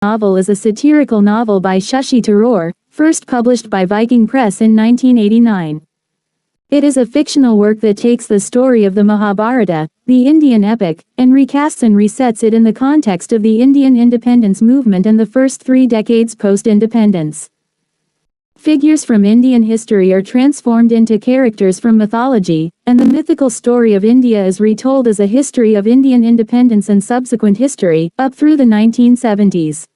novel is a satirical novel by Shashi Tharoor, first published by Viking Press in 1989. It is a fictional work that takes the story of the Mahabharata, the Indian epic, and recasts and resets it in the context of the Indian independence movement and the first 3 decades post-independence. Figures from Indian history are transformed into characters from mythology, and the mythical story of India is retold as a history of Indian independence and subsequent history, up through the 1970s.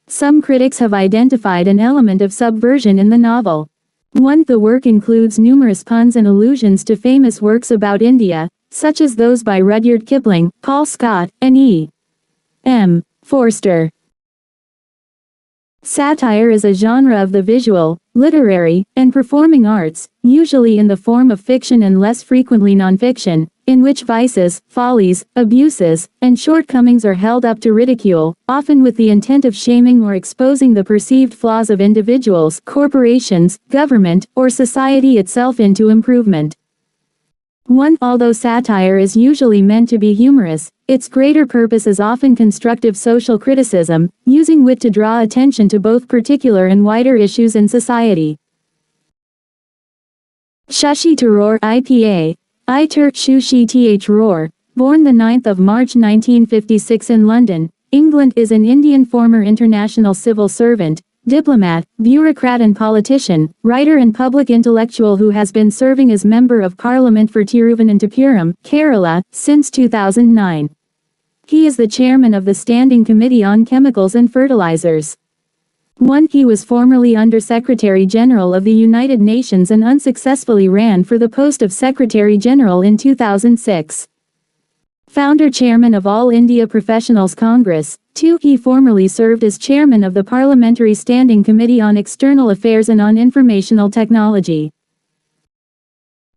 Some critics have identified an element of subversion in the novel. 1. The work includes numerous puns and allusions to famous works about India, such as those by Rudyard Kipling, Paul Scott, and E. M. Forster. Satire is a genre of the visual, literary, and performing arts, usually in the form of fiction and less frequently nonfiction, in which vices, follies, abuses, and shortcomings are held up to ridicule, often with the intent of shaming or exposing the perceived flaws of individuals, corporations, government, or society itself into improvement. 1. Although satire is usually meant to be humorous, its greater purpose is often constructive social criticism, using wit to draw attention to both particular and wider issues in society. Shashi Tharoor IPA, Shashi Tharoor, born the 9th of March 1956 in London, England, is an Indian former international civil servant, diplomat, bureaucrat and politician, writer and public intellectual who has been serving as Member of Parliament for Thiruvananthapuram, Kerala, since 2009. He is the chairman of the Standing Committee on Chemicals and Fertilizers. 1. He was formerly Under-Secretary General of the United Nations and unsuccessfully ran for the post of Secretary General in 2006. Founder Chairman of All India Professionals Congress. 2. He formerly served as Chairman of the Parliamentary Standing Committee on External Affairs and on Informational Technology.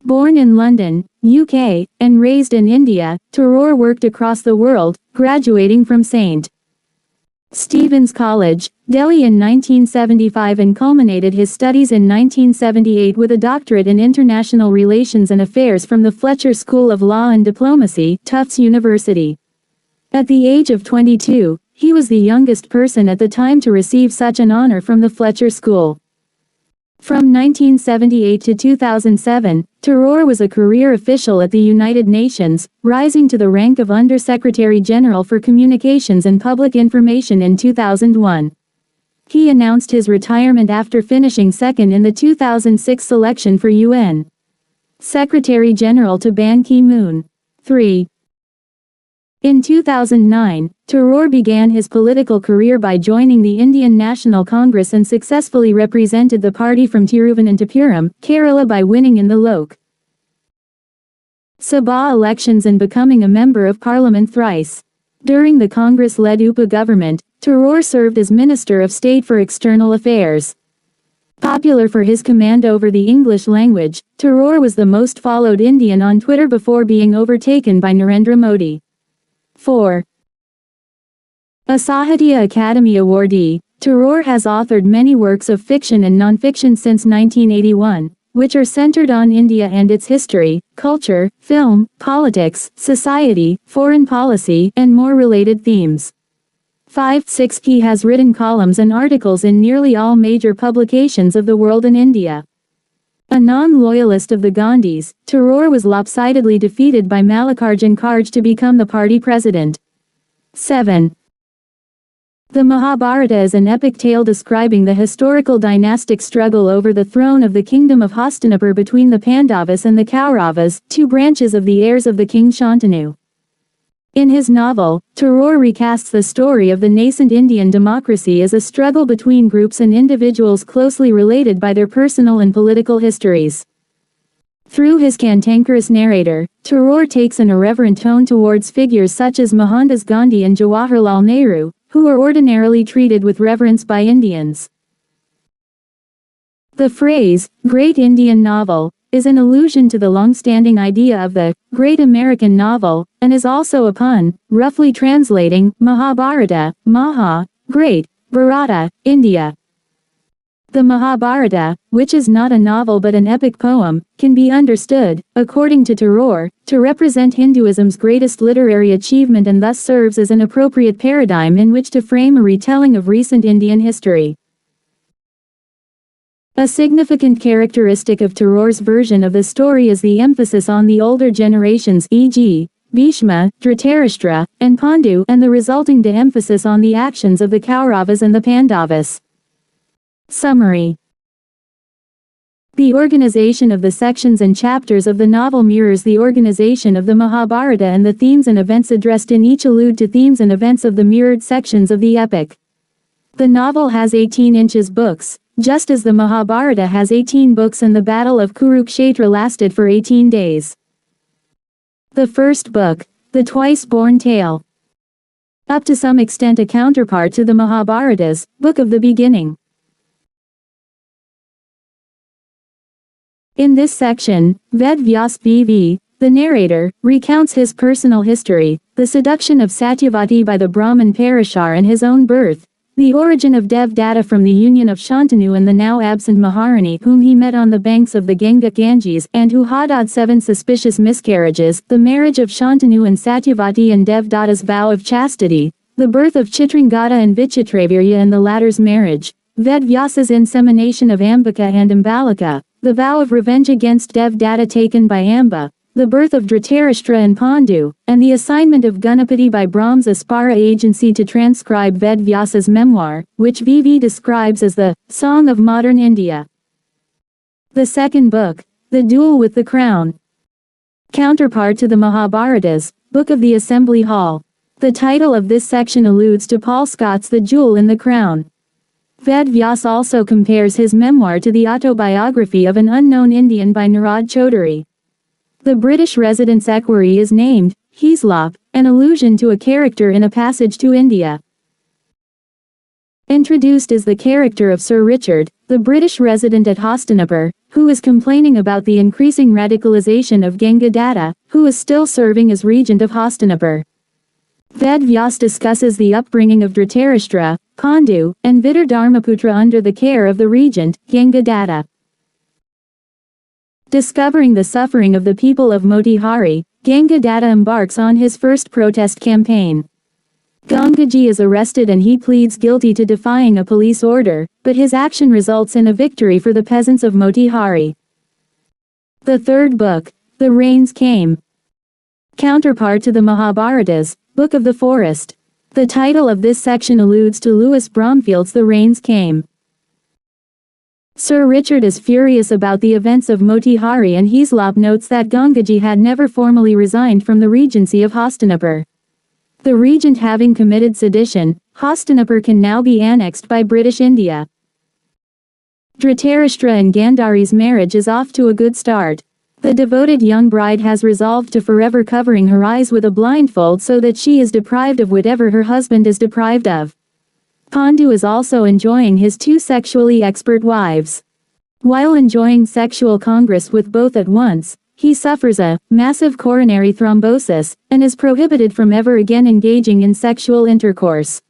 Born in London, UK, and raised in India, Tharoor worked across the world, graduating from St. Stephen's College, Delhi in 1975 and culminated his studies in 1978 with a doctorate in International Relations and Affairs from the Fletcher School of Law and Diplomacy, Tufts University. At the age of 22, he was the youngest person at the time to receive such an honor from the Fletcher School. From 1978 to 2007, Tharoor was a career official at the United Nations, rising to the rank of Under-Secretary General for Communications and Public Information in 2001. He announced his retirement after finishing second in the 2006 selection for UN Secretary General to Ban Ki-moon. 3. In 2009, Tharoor began his political career by joining the Indian National Congress and successfully represented the party from Thiruvananthapuram, Kerala by winning in the Lok Sabha elections and becoming a Member of Parliament thrice. During the Congress-led UPA government, Tharoor served as Minister of State for External Affairs. Popular for his command over the English language, Tharoor was the most followed Indian on Twitter before being overtaken by Narendra Modi. 4. A Sahitya Academy awardee, Tharoor has authored many works of fiction and non-fiction since 1981, which are centered on India and its history, culture, film, politics, society, foreign policy, and more related themes. 5. He has written columns and articles in nearly all major publications of the world and India. A non-loyalist of the Gandhis, Tharoor was lopsidedly defeated by Mallikarjun Kharge to become the party president. 7. The Mahabharata is an epic tale describing the historical dynastic struggle over the throne of the kingdom of Hastinapur between the Pandavas and the Kauravas, 2 branches of the heirs of the king Shantanu. In his novel, Tharoor recasts the story of the nascent Indian democracy as a struggle between groups and individuals closely related by their personal and political histories. Through his cantankerous narrator, Tharoor takes an irreverent tone towards figures such as Mohandas Gandhi and Jawaharlal Nehru, who are ordinarily treated with reverence by Indians. The phrase, "Great Indian Novel," is an allusion to the long-standing idea of the Great American Novel, and is also a pun, roughly translating Mahabharata, Maha, Great, Bharata, India. The Mahabharata, which is not a novel but an epic poem, can be understood, according to Tharoor, to represent Hinduism's greatest literary achievement and thus serves as an appropriate paradigm in which to frame a retelling of recent Indian history. A significant characteristic of Tharoor's version of the story is the emphasis on the older generations, e.g., Bhishma, Dhritarashtra, and Pandu, and the resulting de-emphasis on the actions of the Kauravas and the Pandavas. Summary. The organization of the sections and chapters of the novel mirrors the organization of the Mahabharata, and the themes and events addressed in each allude to themes and events of the mirrored sections of the epic. The novel has 18 inches books, just as the Mahabharata has 18 books, and the Battle of Kurukshetra lasted for 18 days. The first book, The Twice-Born Tale. Up to some extent a counterpart to the Mahabharata's Book of the Beginning. In this section, Ved Vyas BV, the narrator, recounts his personal history, the seduction of Satyavati by the Brahmin Parashar and his own birth, the origin of Devdatta from the union of Shantanu and the now absent Maharani whom he met on the banks of the Ganges and who had 7 suspicious miscarriages, the marriage of Shantanu and Satyavati and Devdatta's vow of chastity, the birth of Chitrangada and Vichitravirya and the latter's marriage, Ved Vyasa's insemination of Ambika and Ambalika, the vow of revenge against Devdatta taken by Amba, the birth of Dhritarashtra and Pandu, and the assignment of Ganapati by Brahm's Aspara agency to transcribe Ved Vyasa's memoir, which VV describes as the Song of Modern India. The second book, The Duel with the Crown. Counterpart to the Mahabharata's Book of the Assembly Hall. The title of this section alludes to Paul Scott's The Jewel in the Crown. Ved Vyas also compares his memoir to the autobiography of an unknown Indian by Narad Chaudhary. The British resident's equerry is named Hislop, an allusion to a character in A Passage to India. Introduced is the character of Sir Richard, the British resident at Hastinapur, who is complaining about the increasing radicalization of Gangadatta, who is still serving as regent of Hastinapur. Ved Vyas discusses the upbringing of Dhritarashtra, Pandu, and Vidardharmaputra under the care of the regent, Gangadatta. Discovering the suffering of the people of Motihari, Gangadatta embarks on his first protest campaign. Gangaji is arrested and he pleads guilty to defying a police order, but his action results in a victory for the peasants of Motihari. The third book, The Rains Came. Counterpart to the Mahabharata's Book of the Forest. The title of this section alludes to Lewis Bromfield's The Rains Came. Sir Richard is furious about the events of Motihari, and Hislop notes that Gangaji had never formally resigned from the regency of Hastinapur. The regent having committed sedition, Hastinapur can now be annexed by British India. Dhritarashtra and Gandhari's marriage is off to a good start. The devoted young bride has resolved to forever covering her eyes with a blindfold so that she is deprived of whatever her husband is deprived of. Pandu is also enjoying his 2 sexually expert wives. While enjoying sexual congress with both at once, he suffers a massive coronary thrombosis and is prohibited from ever again engaging in sexual intercourse.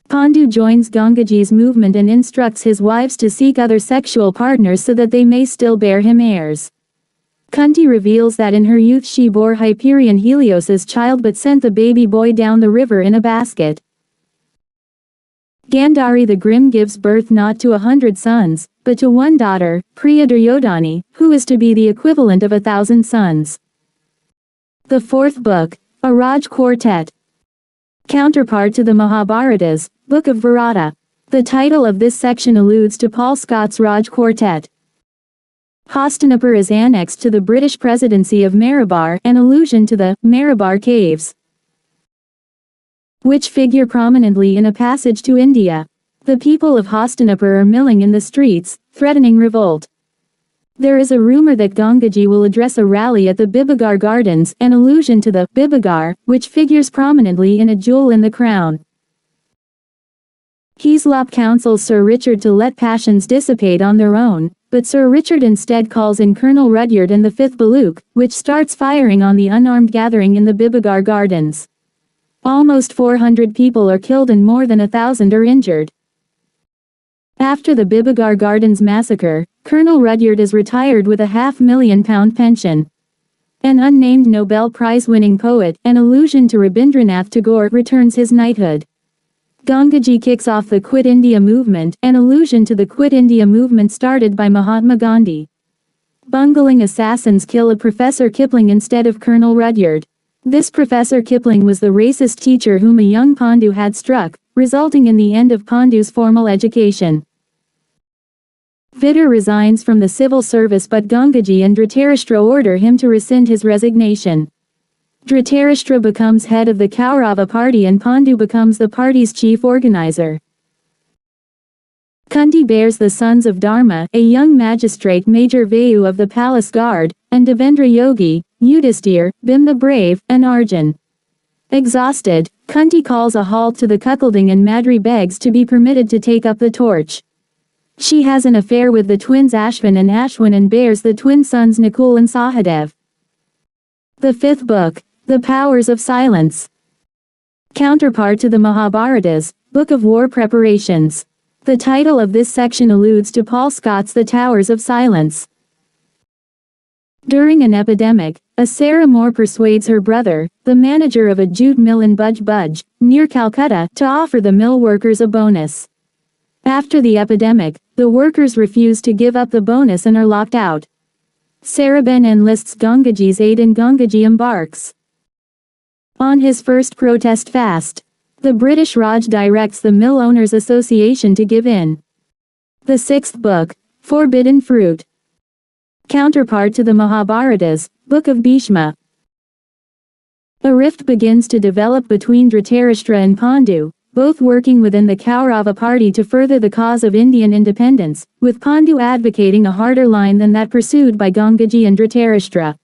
Pandu joins Gangaji's movement and instructs his wives to seek other sexual partners so that they may still bear him heirs. Kunti reveals that in her youth she bore Hyperion Helios's child but sent the baby boy down the river in a basket. Gandhari the Grim gives birth not to 100 sons, but to one daughter, Priya Duryodhani, who is to be the equivalent of 1,000 sons. The fourth book, A Raj Quartet. Counterpart to the Mahabharata's Book of Virata. The title of this section alludes to Paul Scott's Raj Quartet. Hastinapur is annexed to the British Presidency of Marabar, an allusion to the Marabar Caves, which figure prominently in A Passage to India. The people of Hastinapur are milling in the streets, threatening revolt. There is a rumor that Gangaji will address a rally at the Bibigar Gardens, an allusion to the Bibigar, which figures prominently in A Jewel in the Crown. Hislop counsels Sir Richard to let passions dissipate on their own, but Sir Richard instead calls in Colonel Rudyard and the 5th Baluch, which starts firing on the unarmed gathering in the Bibigar Gardens. Almost 400 people are killed and more than 1,000 are injured. After the Bibigar Gardens massacre, Colonel Rudyard is retired with a £500,000 pension. An unnamed Nobel Prize-winning poet, an allusion to Rabindranath Tagore, returns his knighthood. Gangaji kicks off the Quit India movement, an allusion to the Quit India movement started by Mahatma Gandhi. Bungling assassins kill a Professor Kipling instead of Colonel Rudyard. This Professor Kipling was the racist teacher whom a young Pandu had struck, resulting in the end of Pandu's formal education. Vidar resigns from the civil service, but Gangaji and Dhritarashtra order him to rescind his resignation. Dhritarashtra becomes head of the Kaurava party and Pandu becomes the party's chief organizer. Kunti bears the sons of Dharma, a young magistrate, Major Vayu of the palace guard, and Devendra Yogi, Yudhishthir, Bhim the brave, and Arjun. Exhausted, Kunti calls a halt to the cuckolding and Madri begs to be permitted to take up the torch. She has an affair with the twins Ashvin and bears the twin sons Nakul and Sahadev. The fifth book, The Powers of Silence. Counterpart to the Mahabharatas, Book of War Preparations. The title of this section alludes to Paul Scott's The Towers of Silence. During an epidemic, a Sarah Moore persuades her brother, the manager of a jute mill in Budge, near Calcutta, to offer the mill workers a bonus. After the epidemic, the workers refuse to give up the bonus and are locked out. Sarabhen enlists Gangaji's aid and Gangaji embarks on his first protest fast. The British Raj directs the Mill Owners Association to give in. The sixth book, Forbidden Fruit. Counterpart to the Mahabharatas, Book of Bhishma. A rift begins to develop between Dhritarashtra and Pandu, both working within the Kaurava party to further the cause of Indian independence, with Pandu advocating a harder line than that pursued by Gangaji and Dhritarashtra.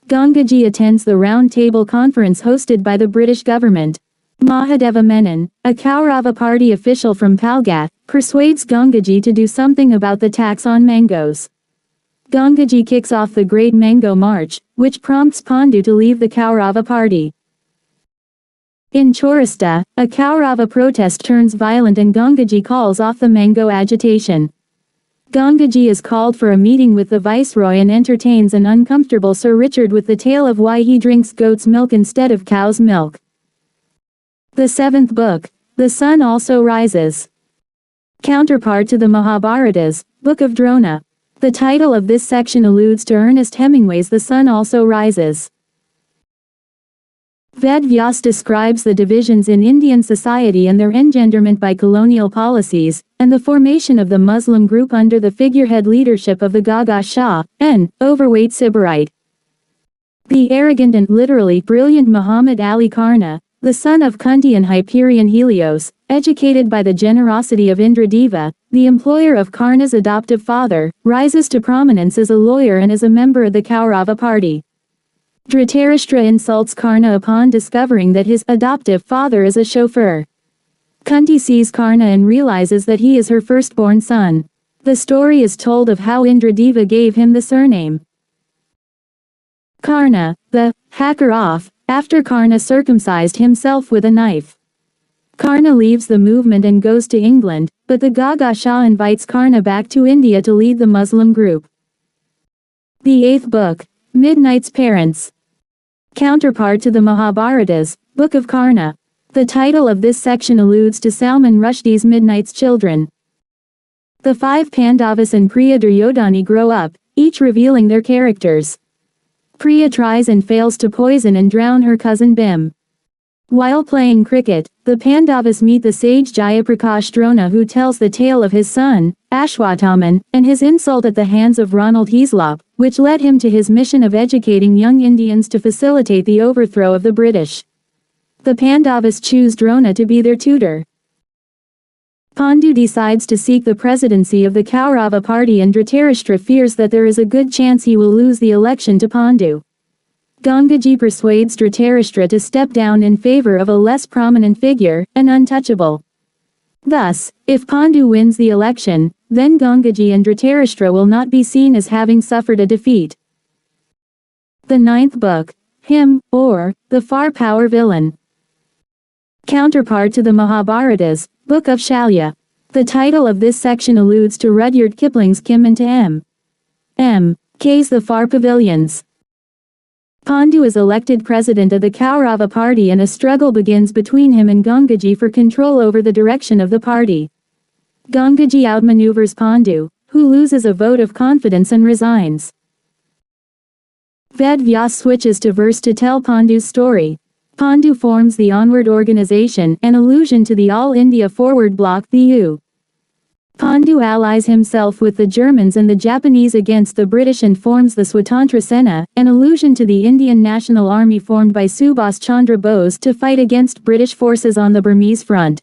Gangaji attends the Round Table Conference hosted by the British government. Mahadeva Menon, a Kaurava party official from Palghat, persuades Gangaji to do something about the tax on mangoes. Gangaji kicks off the Great Mango March, which prompts Pandu to leave the Kaurava party. In Chaurasta, a Kaurava protest turns violent and Gangaji calls off the mango agitation. Gangaji is called for a meeting with the viceroy and entertains an uncomfortable Sir Richard with the tale of why he drinks goat's milk instead of cow's milk. The seventh book, The Sun Also Rises. Counterpart to the Mahabharatas, Book of Drona. The title of this section alludes to Ernest Hemingway's The Sun Also Rises. Ved Vyas describes the divisions in Indian society and their engenderment by colonial policies, and the formation of the Muslim group under the figurehead leadership of the Gaga Shah, an overweight Sybarite. The arrogant and literally brilliant Muhammad Ali Karna, the son of Kunti and Hyperion Helios, educated by the generosity of Indradeva, the employer of Karna's adoptive father, rises to prominence as a lawyer and as a member of the Kaurava party. Dhritarashtra insults Karna upon discovering that his adoptive father is a chauffeur. Kunti sees Karna and realizes that he is her firstborn son. The story is told of how Indradeva gave him the surname Karna, the hacker off, after Karna circumcised himself with a knife. Karna leaves the movement and goes to England, but the Gaga Shah invites Karna back to India to lead the Muslim group. The eighth book, Midnight's Parents. Counterpart to the Mahabharatas, Book of Karna. The title of this section alludes to Salman Rushdie's Midnight's Children. The five Pandavas and Priya Duryodhani grow up, each revealing their characters. Priya tries and fails to poison and drown her cousin Bhim. While playing cricket, the Pandavas meet the sage Jayaprakash Drona, who tells the tale of his son, Ashwathaman, and his insult at the hands of Ronald Heaslop, which led him to his mission of educating young Indians to facilitate the overthrow of the British. The Pandavas choose Drona to be their tutor. Pandu decides to seek the presidency of the Kaurava party and Dhritarashtra fears that there is a good chance he will lose the election to Pandu. Gangaji persuades Dhritarashtra to step down in favor of a less prominent figure, an untouchable. Thus, if Pandu wins the election, then Gangaji and Dhritarashtra will not be seen as having suffered a defeat. The ninth book, Him, or, the Far Power Villain. Counterpart to the Mahabharatas, Book of Shalya. The title of this section alludes to Rudyard Kipling's Kim and to M.K.'s The Far Pavilions. Pandu is elected president of the Kaurava party and a struggle begins between him and Gangaji for control over the direction of the party. Gangaji outmaneuvers Pandu, who loses a vote of confidence and resigns. Ved Vyas switches to verse to tell Pandu's story. Pandu forms the Onward organization, an allusion to the All India Forward Bloc, the U. Pandu allies himself with the Germans and the Japanese against the British and forms the Swatantra Sena, an allusion to the Indian National Army formed by Subhas Chandra Bose to fight against British forces on the Burmese front.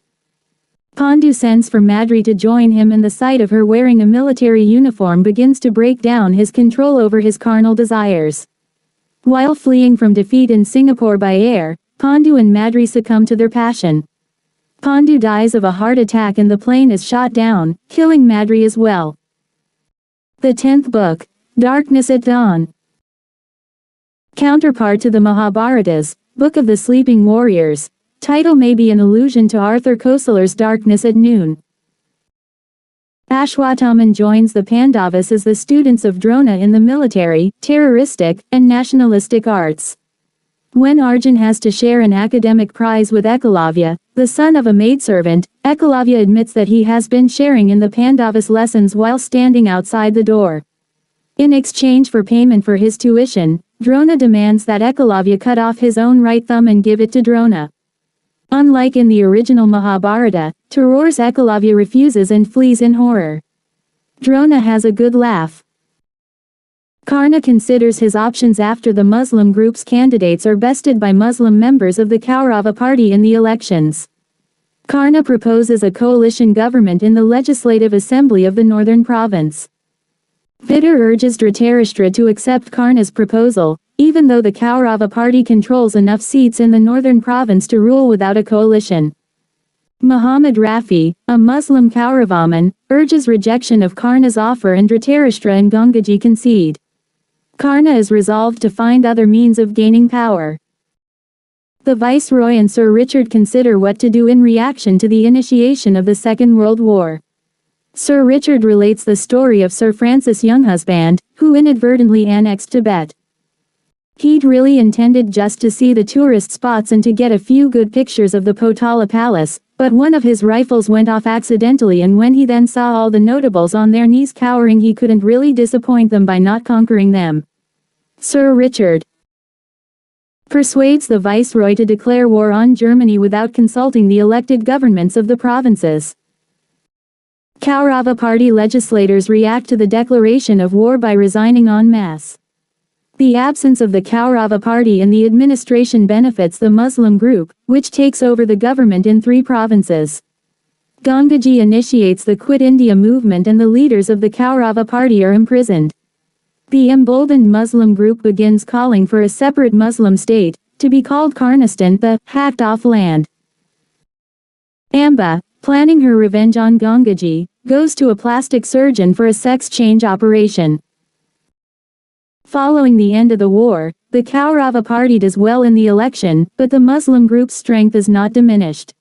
Pandu sends for Madri to join him and the sight of her wearing a military uniform begins to break down his control over his carnal desires. While fleeing from defeat in Singapore by air, Pandu and Madri succumb to their passion. Pandu dies of a heart attack and the plane is shot down, killing Madri as well. The 10th book, Darkness at Dawn. Counterpart to the Mahabharatas, Book of the Sleeping Warriors, title may be an allusion to Arthur Koestler's Darkness at Noon. Ashwatthama joins the Pandavas as the students of Drona in the military, terroristic, and nationalistic arts. When Arjun has to share an academic prize with Ekalavya, the son of a maidservant, Ekalavya admits that he has been sharing in the Pandavas' lessons while standing outside the door. In exchange for payment for his tuition, Drona demands that Ekalavya cut off his own right thumb and give it to Drona. Unlike in the original Mahabharata, Tharoor's Ekalavya refuses and flees in horror. Drona has a good laugh. Karna considers his options after the Muslim group's candidates are bested by Muslim members of the Kaurava party in the elections. Karna proposes a coalition government in the Legislative Assembly of the Northern Province. Vidar urges Dhritarashtra to accept Karna's proposal, even though the Kaurava party controls enough seats in the Northern Province to rule without a coalition. Muhammad Rafi, a Muslim Kauravaman, urges rejection of Karna's offer and Dhritarashtra and Gangaji concede. Karna is resolved to find other means of gaining power. The Viceroy and Sir Richard consider what to do in reaction to the initiation of the Second World War. Sir Richard relates the story of Sir Francis Younghusband, who inadvertently annexed Tibet. He'd really intended just to see the tourist spots and to get a few good pictures of the Potala Palace, but one of his rifles went off accidentally and when he then saw all the notables on their knees cowering he couldn't really disappoint them by not conquering them. Sir Richard persuades the Viceroy to declare war on Germany without consulting the elected governments of the provinces. Kaurava party legislators react to the declaration of war by resigning en masse. The absence of the Kaurava party in the administration benefits the Muslim group, which takes over the government in 3 provinces. Gangaji initiates the Quit India movement and the leaders of the Kaurava party are imprisoned. The emboldened Muslim group begins calling for a separate Muslim state, to be called Karnistan, the hacked-off land. Amba, planning her revenge on Gangaji, goes to a plastic surgeon for a sex change operation. Following the end of the war, the Kaurava party does well in the election, but the Muslim group's strength is not diminished.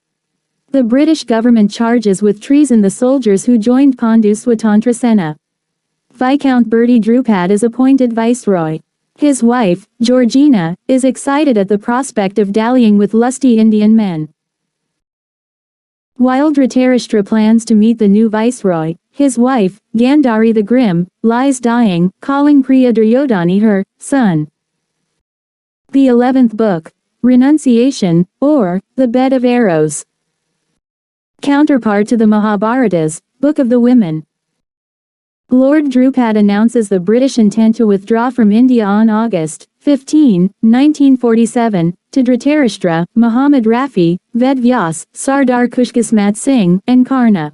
The British government charges with treason the soldiers who joined Pandu's Swatantra Sena. Viscount Bertie Drupad is appointed viceroy. His wife, Georgina, is excited at the prospect of dallying with lusty Indian men. While Dhritarashtra plans to meet the new viceroy, his wife, Gandhari the Grim, lies dying, calling Priya Duryodhani her son. The 11th book, Renunciation, or The Bed of Arrows. Counterpart to the Mahabharatas, Book of the Women. Lord Drupad announces the British intent to withdraw from India on August 15, 1947, to Dhritarashtra, Muhammad Rafi, Ved Vyas, Sardar Kushkismat Singh, and Karna.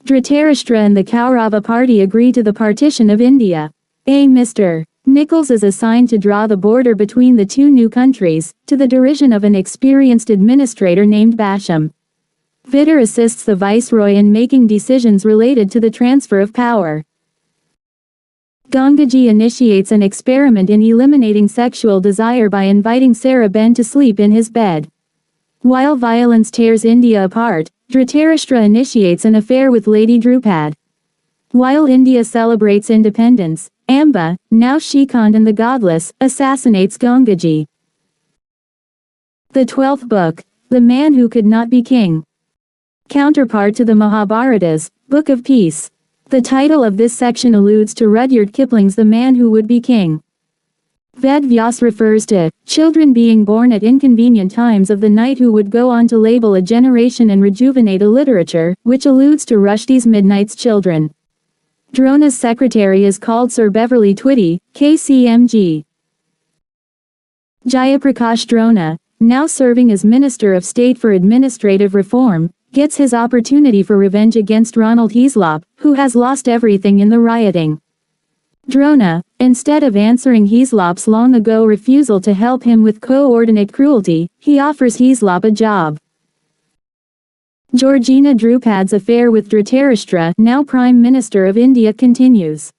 Dhritarashtra and the Kaurava party agree to the partition of India. Mr. Nichols is assigned to draw the border between the 2 new countries, to the derision of an experienced administrator named Basham. Vidar assists the viceroy in making decisions related to the transfer of power. Gangaji initiates an experiment in eliminating sexual desire by inviting Sarah Ben to sleep in his bed. While violence tears India apart, Dhritarashtra initiates an affair with Lady Drupad. While India celebrates independence, Amba, now Shikant and the Godless, assassinates Gangaji. The 12th book, The Man Who Could Not Be King. Counterpart to the Mahabharatas, Book of Peace. The title of this section alludes to Rudyard Kipling's The Man Who Would Be King. Ved Vyas refers to children being born at inconvenient times of the night who would go on to label a generation and rejuvenate a literature, which alludes to Rushdie's Midnight's Children. Drona's secretary is called Sir Beverly Twitty, KCMG. Jayaprakash Drona, now serving as Minister of State for Administrative Reform, gets his opportunity for revenge against Ronald Heaslop, who has lost everything in the rioting. Drona, instead of answering Heaslop's long-ago refusal to help him with coordinate cruelty, he offers Heaslop a job. Georgina Drupad's affair with Dhritarashtra, now Prime Minister of India, continues.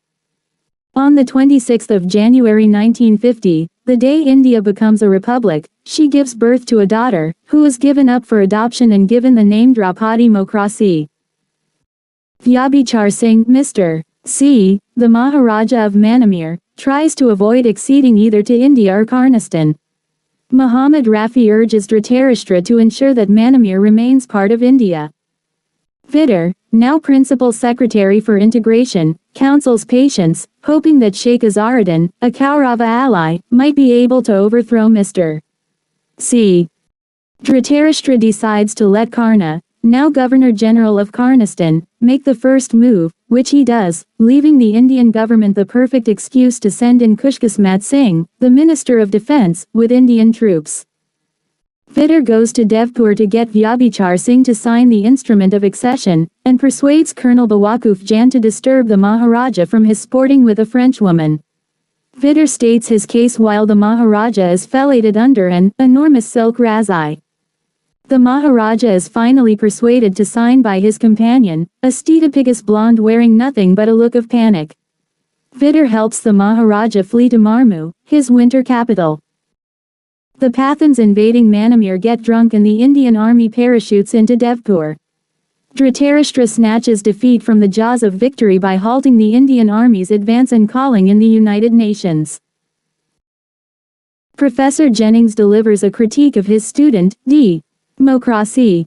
On the 26th of January 1950, the day India becomes a republic, she gives birth to a daughter, who is given up for adoption and given the name Draupadi Mokrasi. Vyabhichar Singh, Mr. C., the Maharaja of Manamir, tries to avoid acceding either to India or Karnistan. Muhammad Rafi urges Dhritarashtra to ensure that Manamir remains part of India. Vidar, now Principal Secretary for Integration, counsels patience, hoping that Sheikh Azharuddin, a Kaurava ally, might be able to overthrow Mr. C. Dhritarashtra decides to let Karna, now Governor-General of Karnistan, make the first move, which he does, leaving the Indian government the perfect excuse to send in Khushqismat Singh, the Minister of Defence, with Indian troops. Vidar goes to Devpur to get Vyabhichar Singh to sign the instrument of accession, and persuades Colonel Bawakuf Jan to disturb the Maharaja from his sporting with a Frenchwoman. Vidar states his case while the Maharaja is fellated under an enormous silk razai. The Maharaja is finally persuaded to sign by his companion, a Stetopigus blonde wearing nothing but a look of panic. Vidar helps the Maharaja flee to Marmu, his winter capital. The Pathans invading Manamir get drunk and the Indian army parachutes into Devpur. Dhritarashtra snatches defeat from the jaws of victory by halting the Indian army's advance and calling in the United Nations. Professor Jennings delivers a critique of his student, D. Mokrasi.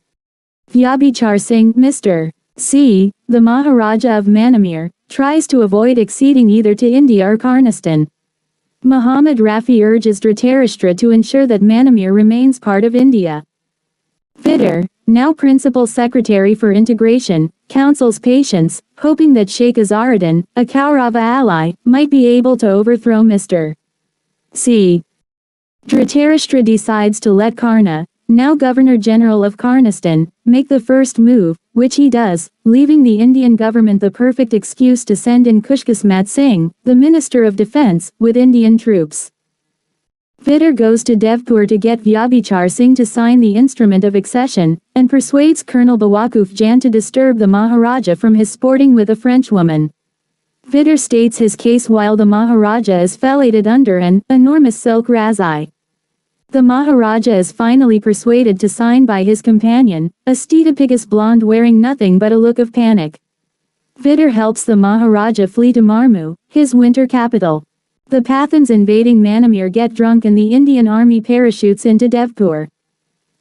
Vyabhichar Singh, Mr. C., the Maharaja of Manamir, tries to avoid acceding either to India or Karnistan. Muhammad Rafi urges Dhritarashtra to ensure that Manamir remains part of India. Vidar, now Principal Secretary for Integration, counsels patience, hoping that Sheikh Azharuddin, a Kaurava ally, might be able to overthrow Mr. C. Dhritarashtra decides to let Karna, now Governor-General of Karnistan, make the first move, which he does, leaving the Indian government the perfect excuse to send in Khushqismat Singh, the Minister of Defence, with Indian troops. Vidar goes to Devpur to get Vyabhichar Singh to sign the instrument of accession, and persuades Colonel Bawakuf Jan to disturb the Maharaja from his sporting with a Frenchwoman. Vidar states his case while the Maharaja is fellated under an enormous silk razai. The Maharaja is finally persuaded to sign by his companion, a Stetopigus blonde wearing nothing but a look of panic. Vidar helps the Maharaja flee to Marmu, his winter capital. The Pathans invading Manamir get drunk and the Indian army parachutes into Devpur.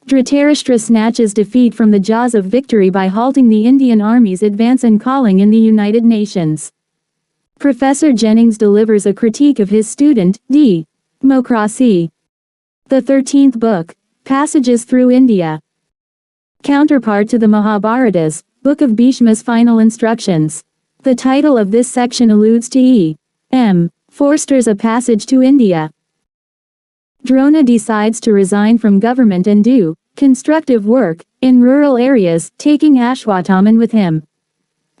Dhritarashtra snatches defeat from the jaws of victory by halting the Indian army's advance and calling in the United Nations. Professor Jennings delivers a critique of his student, D. Mokrasi. The 13th book, Passages Through India. Counterpart to the Mahabharatas, Book of Bhishma's Final Instructions. The title of this section alludes to E. M. Forster's A Passage to India. Drona decides to resign from government and do constructive work in rural areas, taking Ashwathaman with him.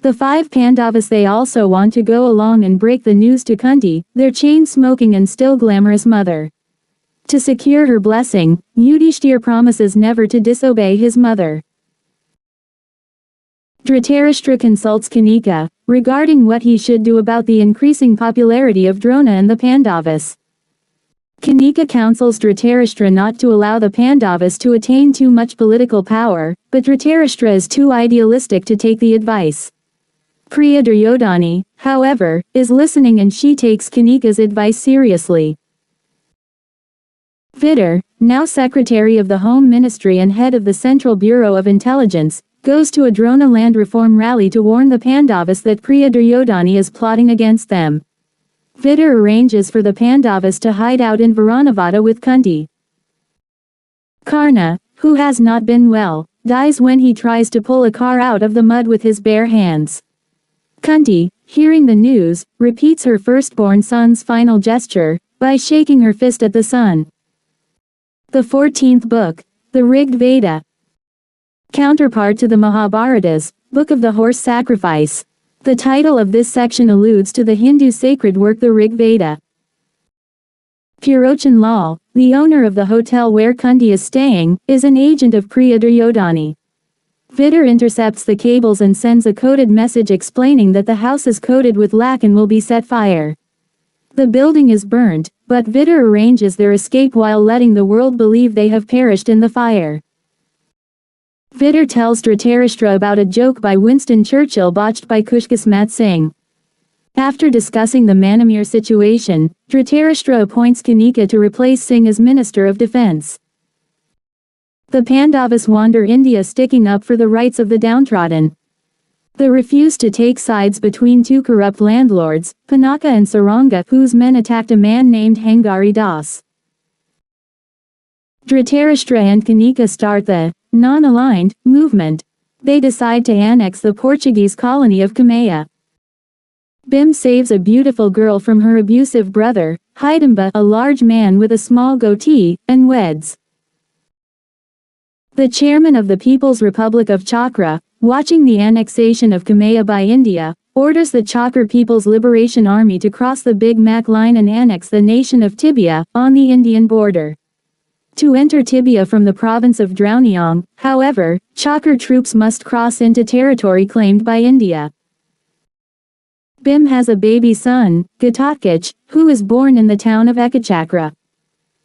The 5 Pandavas they also want to go along and break the news to Kunti, their chain-smoking and still glamorous mother. To secure her blessing, Yudhishthir promises never to disobey his mother. Dhritarashtra consults Kanika, regarding what he should do about the increasing popularity of Drona and the Pandavas. Kanika counsels Dhritarashtra not to allow the Pandavas to attain too much political power, but Dhritarashtra is too idealistic to take the advice. Priya Duryodhani, however, is listening and she takes Kanika's advice seriously. Vidar, now Secretary of the Home Ministry and head of the Central Bureau of Intelligence, goes to a Drona land reform rally to warn the Pandavas that Priya Duryodhani is plotting against them. Vidar arranges for the Pandavas to hide out in Varanavada with Kunti. Karna, who has not been well, dies when he tries to pull a car out of the mud with his bare hands. Kunti, hearing the news, repeats her firstborn son's final gesture, by shaking her fist at the sun. The 14th book, the Rig Veda. Counterpart to the Mahabharatas, Book of the Horse Sacrifice. The title of this section alludes to the Hindu sacred work the Rig Veda. Purochan Lal, the owner of the hotel where Kunti is staying, is an agent of Priya Duryodhani. Vidar intercepts the cables and sends a coded message explaining that the house is coated with lac and will be set fire. The building is burned, but Vidar arranges their escape while letting the world believe they have perished in the fire. Vidar tells Dhritarashtra about a joke by Winston Churchill botched by Kushkasmat Singh. After discussing the Manamir situation, Dhritarashtra appoints Kanika to replace Singh as Minister of Defense. The Pandavas wander India sticking up for the rights of the downtrodden. They refuse to take sides between two corrupt landlords, Pinaka and Saranga, whose men attacked a man named Hangari Das. Dhritarashtra and Kanika start the non-aligned movement. They decide to annex the Portuguese colony of Kamea. Bim saves a beautiful girl from her abusive brother, Hidamba, a large man with a small goatee, and weds. The chairman of the People's Republic of Chakra, watching the annexation of Kamea by India, orders the Chakra People's Liberation Army to cross the Big Mac line and annex the nation of Tibia, on the Indian border. To enter Tibia from the province of Drauniang, however, Chakra troops must cross into territory claimed by India. Bim has a baby son, Ghatotkacha, who is born in the town of Ekachakra.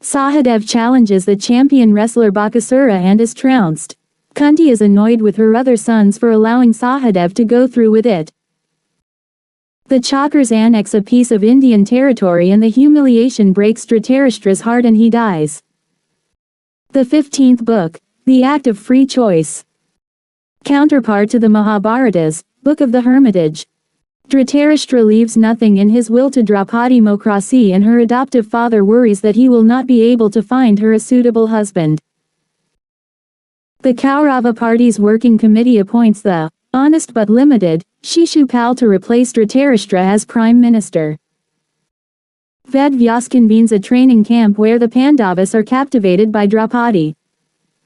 Sahadev challenges the champion wrestler Bakasura and is trounced. Kunti is annoyed with her other sons for allowing Sahadev to go through with it. The Chakras annex a piece of Indian territory and the humiliation breaks Dhritarashtra's heart and he dies. The 15th book, the Act of Free Choice. Counterpart to the Mahabharatas, Book of the Hermitage. Dhritarashtra leaves nothing in his will to Draupadi Mokrasi and her adoptive father worries that he will not be able to find her a suitable husband. The Kaurava party's working committee appoints the honest but limited Shishupal to replace Dhritarashtra as prime minister. Ved Vyas convenes a training camp where the Pandavas are captivated by Draupadi.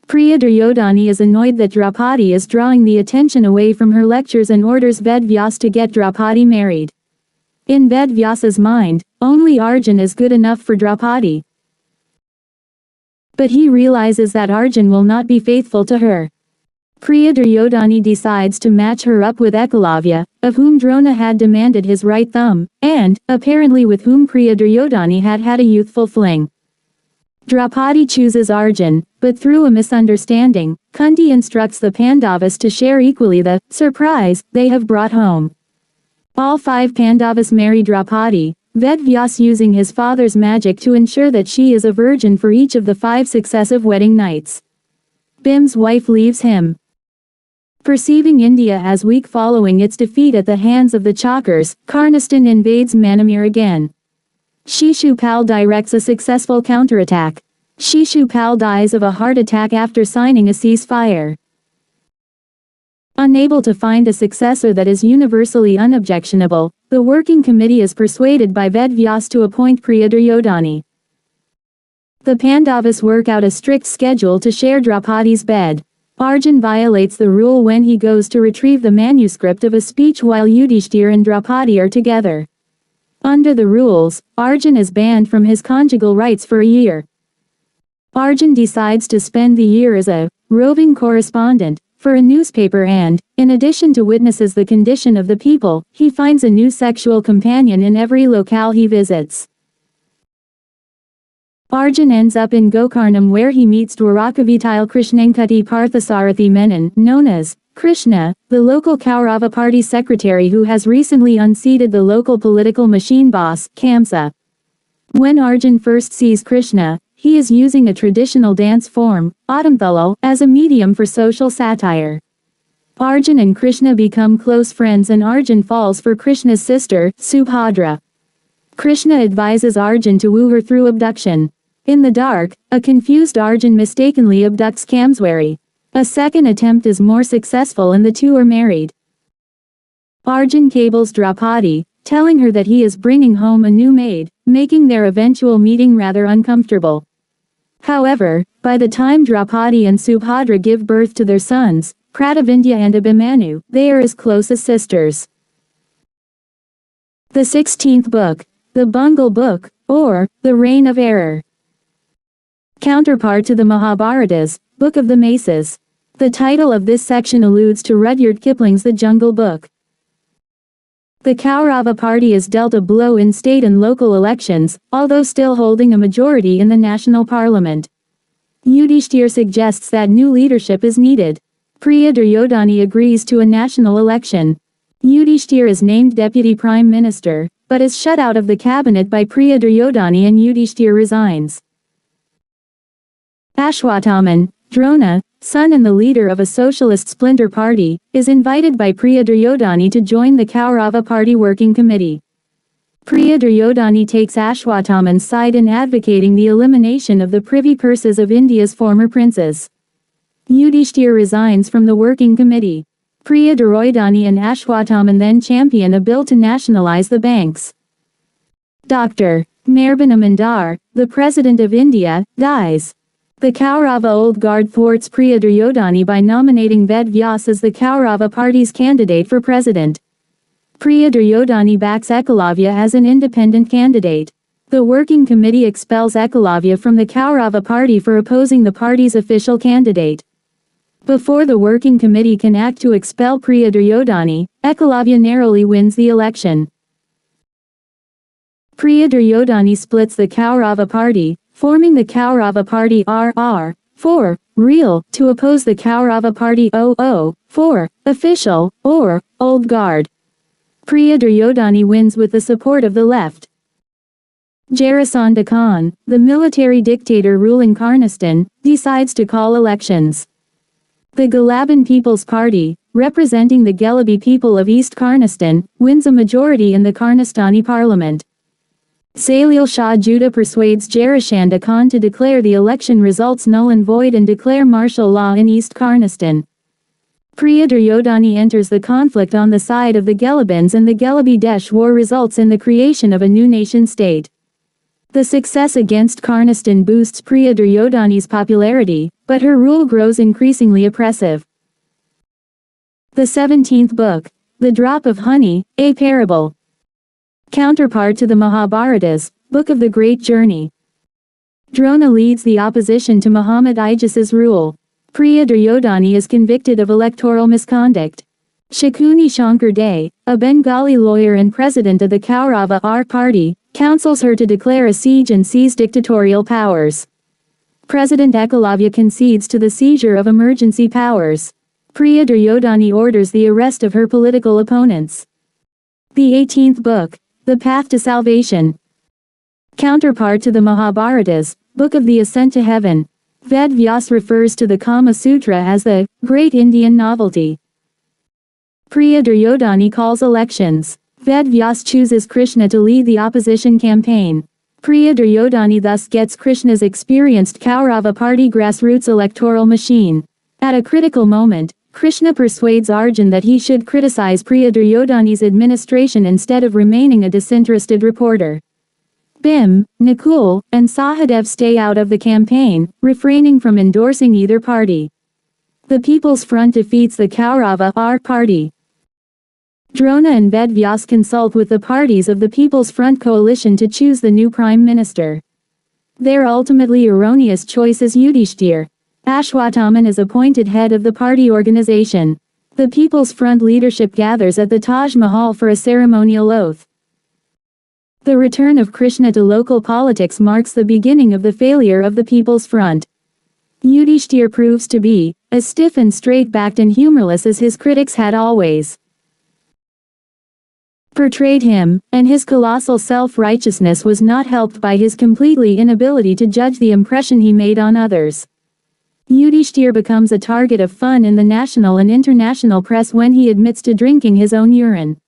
Priya Duryodhani is annoyed that Draupadi is drawing the attention away from her lectures and orders Ved Vyas to get Draupadi married. In Ved Vyas's mind, only Arjun is good enough for Draupadi. But he realizes that Arjun will not be faithful to her. Priya Duryodhani decides to match her up with Ekalavya, of whom Drona had demanded his right thumb, and, apparently with whom Priya Duryodhani had had a youthful fling. Draupadi chooses Arjun, but through a misunderstanding, Kunti instructs the Pandavas to share equally the surprise they have brought home. All 5 Pandavas marry Draupadi, Ved Vyas using his father's magic to ensure that she is a virgin for each of the 5 successive wedding nights. Bim's wife leaves him. Perceiving India as weak following its defeat at the hands of the Chakras, Karnastan invades Manamir again. Shishupal directs a successful counterattack. Shishupal dies of a heart attack after signing a ceasefire. Unable to find a successor that is universally unobjectionable, the working committee is persuaded by Ved Vyas to appoint Priya Duryodhani. The Pandavas work out a strict schedule to share Draupadi's bed. Arjun violates the rule when he goes to retrieve the manuscript of a speech while Yudhishthir and Draupadi are together. Under the rules, Arjun is banned from his conjugal rights for a year. Arjun decides to spend the year as a roving correspondent for a newspaper and, in addition to witnesses the condition of the people, he finds a new sexual companion in every locale he visits. Arjun ends up in Gokarnam where he meets Dwarakavitil Krishnenkuti Parthasarathi Menon, known as Krishna, the local Kaurava party secretary who has recently unseated the local political machine boss, Kamsa. When Arjun first sees Krishna, he is using a traditional dance form, Adamthalal, as a medium for social satire. Arjun and Krishna become close friends and Arjun falls for Krishna's sister, Subhadra. Krishna advises Arjun to woo her through abduction. In the dark, a confused Arjun mistakenly abducts Kamswari. A second attempt is more successful and the two are married. Arjun cables Draupadi, telling her that he is bringing home a new maid, making their eventual meeting rather uncomfortable. However, by the time Draupadi and Subhadra give birth to their sons, Pratavindya and Abhimanyu, they are as close as sisters. The 16th book, the Bungle Book, or the Reign of Error. Counterpart to the Mahabharatas, Book of the Maces. The title of this section alludes to Rudyard Kipling's The Jungle Book. The Kaurava party is dealt a blow in state and local elections, although still holding a majority in the national parliament. Yudhishthir suggests that new leadership is needed. Priya Duryodhani agrees to a national election. Yudhishthir is named deputy prime minister, but is shut out of the cabinet by Priya Duryodhani and Yudhishthir resigns. Ashwathaman, Drona, son and the leader of a socialist splinter party, is invited by Priya Duryodhani to join the Kaurava party working committee. Priya Duryodhani takes Ashwathaman's side in advocating the elimination of the privy purses of India's former princes. Yudhishthir resigns from the working committee. Priya Duryodhani and Ashwathaman then champion a bill to nationalize the banks. Dr. Marbana Mandar, the President of India, dies. The Kaurava Old Guard thwarts Priya Duryodhani by nominating Ved Vyas as the Kaurava party's candidate for president. Priya Duryodhani backs Ekalavya as an independent candidate. The working committee expels Ekalavya from the Kaurava party for opposing the party's official candidate. Before the working committee can act to expel Priya Duryodhani, Ekalavya narrowly wins the election. Priya Duryodhani splits the Kaurava party, forming the Kaurava party RR, 4, real, to oppose the Kaurava party OO, 4, official, or, old guard. Priya Duryodhani wins with the support of the left. Jarasandha Khan, the military dictator ruling Karnastan, decides to call elections. The Galaban People's Party, representing the Gelabi people of East Karnastan, wins a majority in the Karnastani parliament. Salil Shah Judah persuades Jarasandha Khan to declare the election results null and void and declare martial law in East Karnastan. Priya Duryodhani enters the conflict on the side of the Gelabins and the Gelabi-Desh war results in the creation of a new nation-state. The success against Karnastan boosts Priya Duryodhani's popularity, but her rule grows increasingly oppressive. The 17th book, The Drop of Honey, a Parable. Counterpart to the Mahabharatas, Book of the Great Journey. Drona leads the opposition to Muhammad Ijas's rule. Priya Duryodhani is convicted of electoral misconduct. Shakuni Shankar Dey, a Bengali lawyer and president of the Kaurava R party, counsels her to declare a siege and seize dictatorial powers. President Ekalavya concedes to the seizure of emergency powers. Priya Duryodhani orders the arrest of her political opponents. The 18th book, The Path to Salvation. Counterpart to the Mahabharatas, Book of the Ascent to Heaven. Ved Vyas refers to the Kama Sutra as the Great Indian Novelty. Priya Duryodhani calls elections. Ved Vyas chooses Krishna to lead the opposition campaign. Priya Duryodhani thus gets Krishna's experienced Kaurava party grassroots electoral machine. At a critical moment, Krishna persuades Arjun that he should criticize Priya Duryodhani's administration instead of remaining a disinterested reporter. Bhim, Nakul, and Sahadev stay out of the campaign, refraining from endorsing either party. The People's Front defeats the Kaurava R party. Drona and Ved Vyas consult with the parties of the People's Front coalition to choose the new prime minister. Their ultimately erroneous choice is Yudhishthir. Ashwathaman is appointed head of the party organization. The People's Front leadership gathers at the Taj Mahal for a ceremonial oath. The return of Krishna to local politics marks the beginning of the failure of the People's Front. Yudhishthir proves to be as stiff and straight-backed and humorless as his critics had always portrayed him, and his colossal self-righteousness was not helped by his completely inability to judge the impression he made on others. Yudhishthir becomes a target of fun in the national and international press when he admits to drinking his own urine.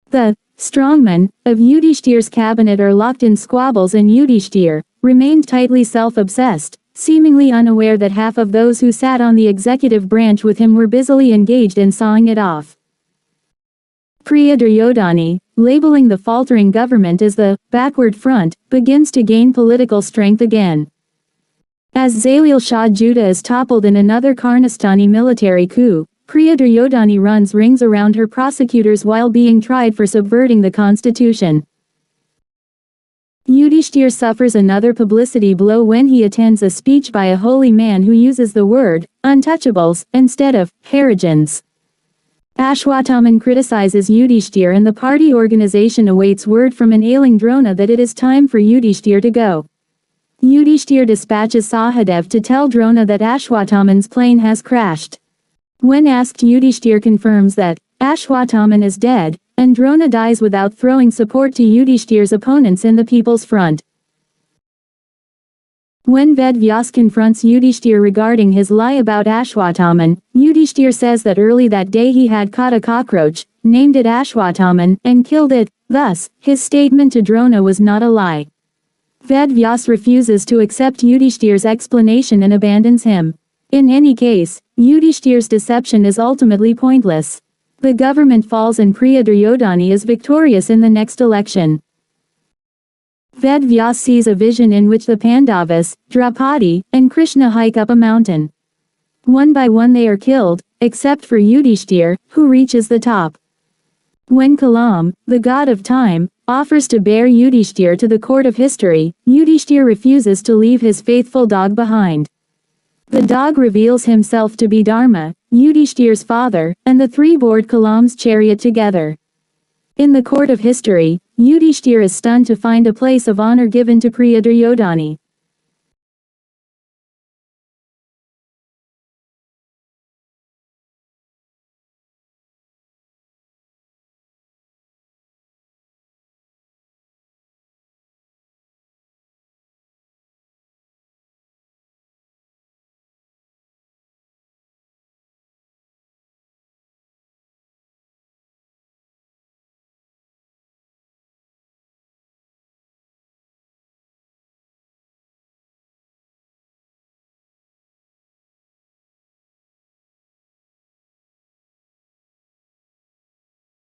The strongmen of Yudhishthir's cabinet are locked in squabbles, and Yudhishthir remained tightly self-obsessed, seemingly unaware that half of those who sat on the executive branch with him were busily engaged in sawing it off. Priya Duryodhani, labeling the faltering government as the backward front, begins to gain political strength again. As Zalil Shah Judah is toppled in another Karnastani military coup, Priya Duryodhani runs rings around her prosecutors while being tried for subverting the constitution. Yudhishthir suffers another publicity blow when he attends a speech by a holy man who uses the word untouchables instead of Harijans. Ashwatthama criticizes Yudhishthir, and the party organization awaits word from an ailing Drona that it is time for Yudhishthir to go. Yudhishthir dispatches Sahadev to tell Drona that Ashwatthama's plane has crashed. When asked, Yudhishthir confirms that Ashwatthama is dead, and Drona dies without throwing support to Yudhishthir's opponents in the People's Front. When Ved Vyas confronts Yudhishthir regarding his lie about Ashwatthama, Yudhishthir says that early that day he had caught a cockroach, named it Ashwatthama, and killed it. Thus, his statement to Drona was not a lie. Ved Vyas refuses to accept Yudhishthir's explanation and abandons him. In any case, Yudhishthir's deception is ultimately pointless. The government falls and Priya Duryodhani is victorious in the next election. Ved Vyas sees a vision in which the Pandavas, Draupadi, and Krishna hike up a mountain. One by one they are killed, except for Yudhishthir, who reaches the top. When Kalam, the god of time, offers to bear Yudhishthir to the court of history, Yudhishthir refuses to leave his faithful dog behind. The dog reveals himself to be Dharma, Yudhishthir's father, and the three board Kalam's chariot together. In the court of history, Yudhishthir is stunned to find a place of honor given to Priya Duryodhani.